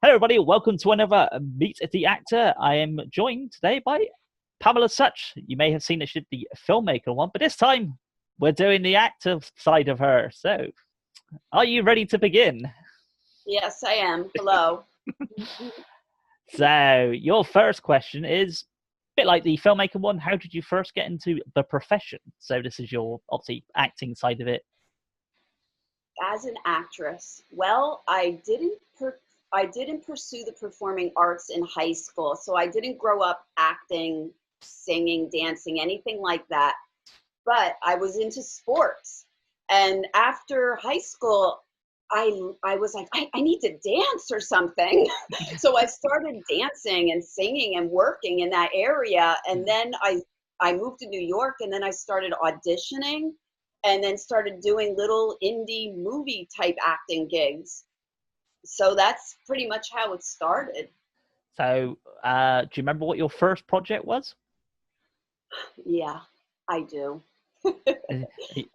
Hello, everybody. Welcome to another Meet the Actor. I am joined today by Pamela Sutch. You may have seen that she did the filmmaker one, but this time we're doing the actor side of her. So, are you ready to begin? Yes, I am. Hello. So, your first question is a bit like the filmmaker one. How did you first get into the profession? So, this is your obviously acting side of it. As an actress, well, I didn't pursue the performing arts in high school, so I didn't grow up acting, singing, dancing, anything like that. But I was into sports, and after high school, I was like, I need to dance or something. So I started dancing and singing and working in that area, and then I moved to New York, and then I started auditioning and then started doing little indie movie type acting gigs. So that's pretty much how it started. So, do you remember what your first project was? Yeah, I do. Uh,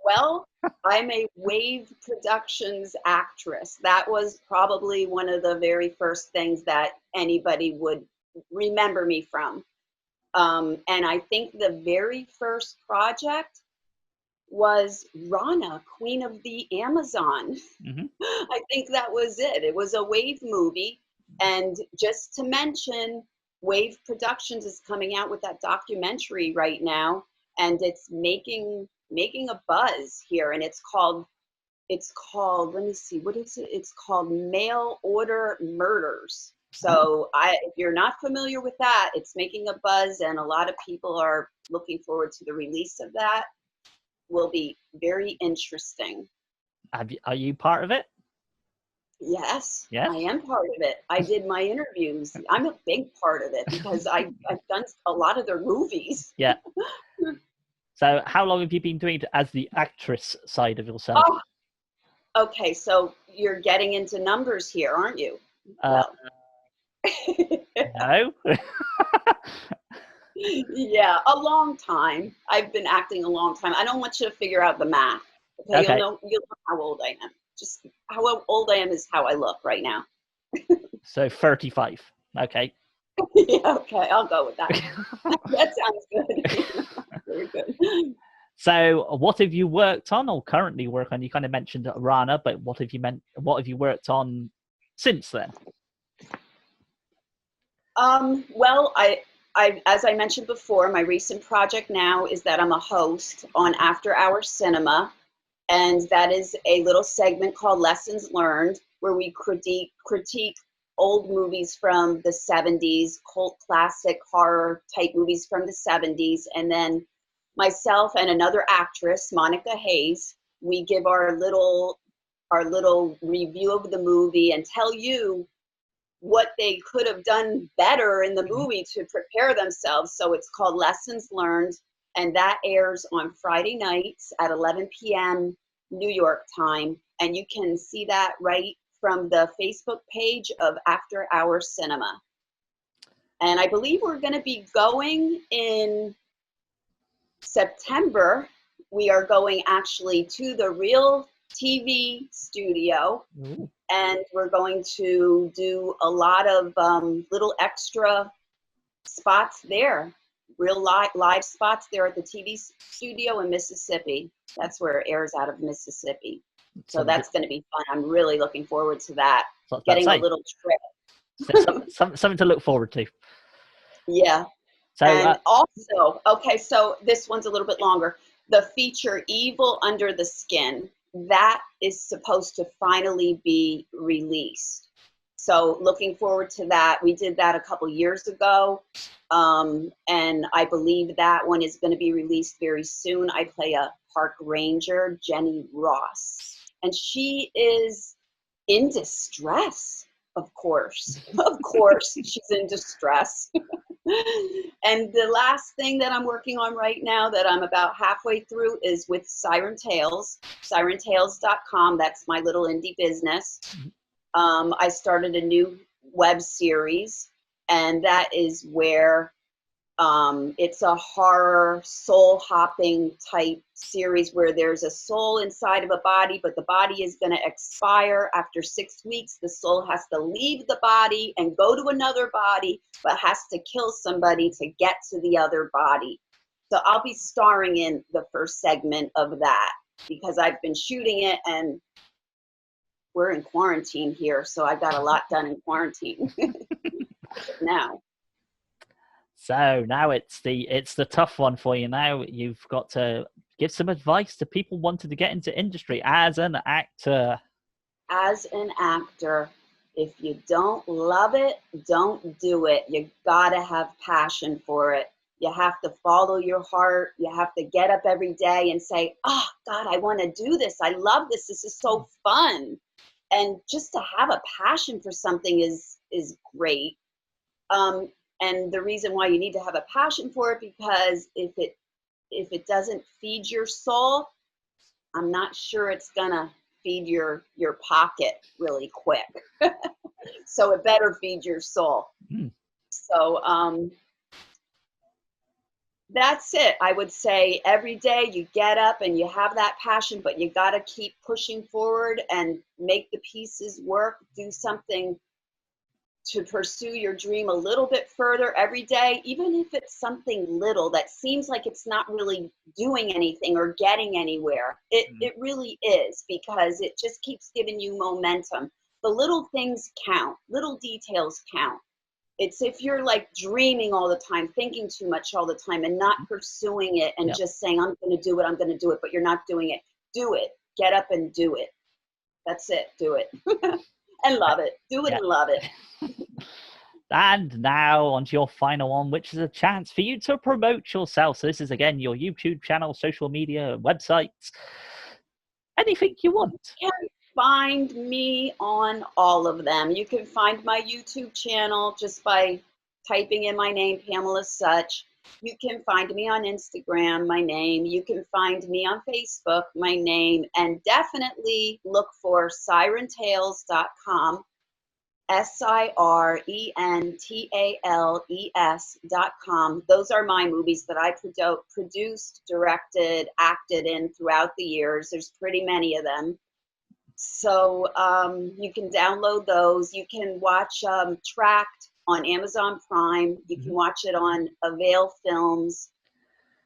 Well, I'm a Wave Productions actress. That was probably one of the very first things that anybody would remember me from. And I think the very first project was Rana, Queen of the Amazon. mhm. I think that was it. It was a Wave movie. And just to mention, Wave Productions is coming out with that documentary right now, and it's making a buzz here. And it's called, let me see, what is it? It's called Mail Order Murders. So if you're not familiar with that, it's making a buzz, and a lot of people are looking forward to the release of that. Will be very interesting. Are you part of it? Yes, Yes. I am part of it. I did my interviews. I'm a big part of it because I've done a lot of their movies. Yeah. So, how long have you been doing it as the actress side of yourself? Oh, okay. So you're getting into numbers here, aren't you? Uh, Well, no. yeah, a long time. I've been acting a long time. I don't want you to figure out the math. Okay, Okay. you'll know how old I am. Just how old I am is how I look right now. So 35. Okay. Yeah, okay, I'll go with that. That sounds good. Very good. So, what have you worked on or currently work on? You kind of mentioned Rana, but what have you worked on since then? Well, as I mentioned before, my recent project now is that I'm a host on After Hours Cinema, and that is a little segment called Lessons Learned, where we critique old movies from the 70s, cult classic horror type movies from the 70s, and then myself and another actress, Monica Hayes, we give our little review of the movie and tell you what they could have done better in the movie to prepare themselves. So it's called Lessons Learned, and that airs on Friday nights at 11 p.m. New York time. And you can see that right from the Facebook page of After Hours Cinema. And I believe we're going to be going in September. We are going actually to the Real TV studio, Ooh. and we're going to do a lot of little extra spots there, real live spots there at the TV studio in Mississippi. That's where it airs out of Mississippi. So Something that's going to be fun. I'm really looking forward to that. to, Getting a little trip. something to look forward to. Yeah. So, And also, okay, so this one's a little bit longer. The feature Evil Under the Skin, that is supposed to finally be released. So looking forward to that. We did that a couple years ago, and I believe that one is going to be released very soon. I play a park ranger, Jenny Ross, and she is in distress, of course. Of course, she's in distress. And the last thing that I'm working on right now that I'm about halfway through is with Siren Tales, sirentales.com. That's my little indie business. I started a new web series, and that is where It's a horror, soul-hopping type series where there's a soul inside of a body, but the body is going to expire after 6 weeks. The soul has to leave the body and go to another body, but has to kill somebody to get to the other body. So I'll be starring in the first segment of that because I've been shooting it and we're in quarantine here. So I got a lot done in quarantine now. So now it's the tough one for you. Now you've got to give some advice to people wanting to get into industry as an actor. As an actor, if you don't love it, don't do it. You gotta have passion for it. You have to follow your heart. You have to get up every day and say, oh God, I want to do this. I love this. This is so fun. And just to have a passion for something is great. And the reason why you need to have a passion for it, because if it doesn't feed your soul, I'm not sure it's gonna feed your pocket really quick. So it better feed your soul. So that's it. I would say every day you get up and you have that passion, but you got to keep pushing forward and make the pieces work. Do something to pursue your dream a little bit further every day, even if it's something little that seems like it's not really doing anything or getting anywhere. It really is, because it just keeps giving you momentum. The little things count, little details count. It's if you're like dreaming all the time, thinking too much all the time and not pursuing it and just saying, I'm going to do it, but you're not doing it. Do it. Get up and do it. That's it. Do it. And love it. Do it and love it. And now on to your final one, which is a chance for you to promote yourself. So this is, again, your YouTube channel, social media, websites, anything you want. You can find me on all of them. You can find my YouTube channel just by typing in my name, Pamela Sutch. You can find me on Instagram, my name. You can find me on Facebook, my name. And definitely look for sirentales.com. SIRENTALES.com. Those are my movies that I produced, directed, acted in throughout the years. There's pretty many of them. So you can download those. You can watch Tracked on Amazon Prime. You can watch it on Avail Films.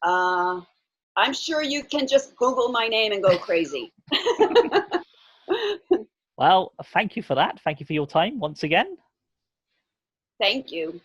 I'm sure you can just Google my name and go crazy. Well, thank you for that. Thank you for your time once again. Thank you.